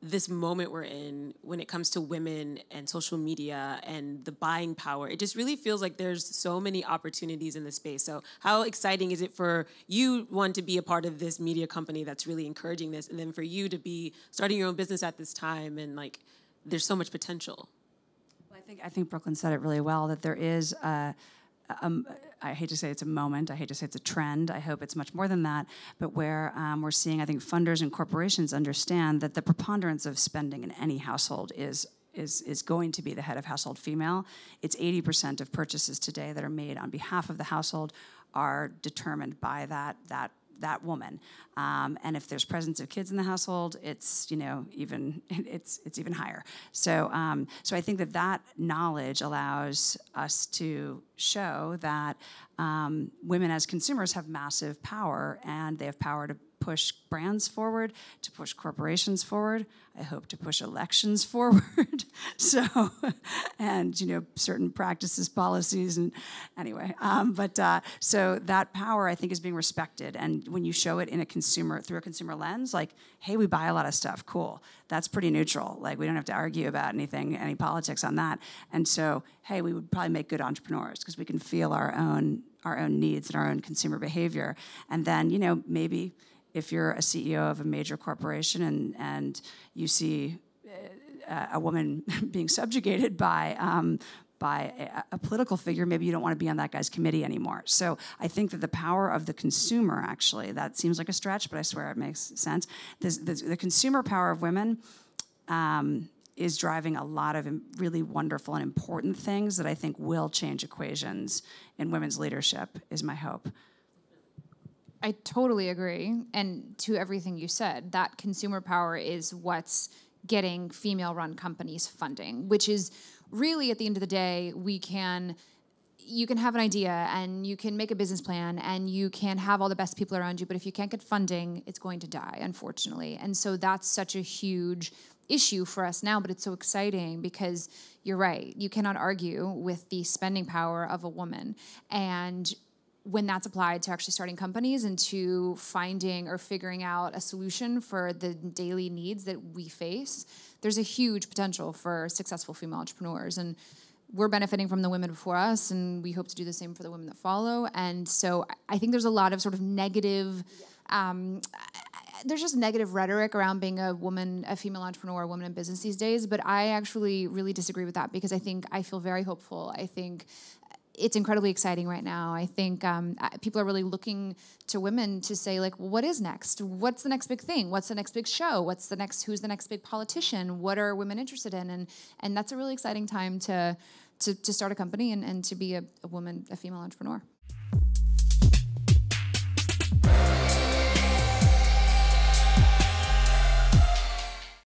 this moment we're in when it comes to women and social media and the buying power. It just really feels like there's so many opportunities in this space. So how exciting is it for you, one, to be a part of this media company that's really encouraging this, and then for you to be starting your own business at this time, and like, there's so much potential. Well, I think Brooklyn said it really well, that there is I hate to say it's a moment, I hate to say it's a trend, I hope it's much more than that, but where we're seeing, I think, funders and corporations understand that the preponderance of spending in any household is going to be the head of household female. It's 80% of purchases today that are made on behalf of the household are determined by that woman, and if there's presence of kids in the household, it's it's even higher. So I think that knowledge allows us to show that women as consumers have massive power, and they have power to push brands forward, to push corporations forward. I hope to push elections forward. So, and certain practices, policies, and anyway. So that power, I think, is being respected. And when you show it through a consumer lens, like, hey, we buy a lot of stuff, cool. That's pretty neutral. Like, we don't have to argue about any politics on that. And so, hey, we would probably make good entrepreneurs because we can feel our own needs and our own consumer behavior. And then, maybe if you're a CEO of a major corporation and you see a woman being subjugated by a political figure, maybe you don't want to be on that guy's committee anymore. So I think that the power of the consumer, actually, that seems like a stretch, but I swear it makes sense. The consumer power of women is driving a lot of really wonderful and important things that I think will change equations in women's leadership, is my hope. I totally agree. And to everything you said, that consumer power is what's getting female-run companies funding, which is really, at the end of the day, you can have an idea and you can make a business plan and you can have all the best people around you, but if you can't get funding, it's going to die, unfortunately. And so that's such a huge issue for us now, but it's so exciting because you're right. You cannot argue with the spending power of a woman. And when that's applied to actually starting companies and to finding or figuring out a solution for the daily needs that we face, there's a huge potential for successful female entrepreneurs. And we're benefiting from the women before us, and we hope to do the same for the women that follow. And so I think there's a lot of sort of negative, there's just negative rhetoric around being a woman, a female entrepreneur, a woman in business these days. But I actually really disagree with that because I feel very hopeful. I think it's incredibly exciting right now. I think people are really looking to women to say, like, well, what is next? What's the next big thing? What's the next big show? Who's the next big politician? What are women interested in? And that's a really exciting time to start a company and to be a woman, a female entrepreneur.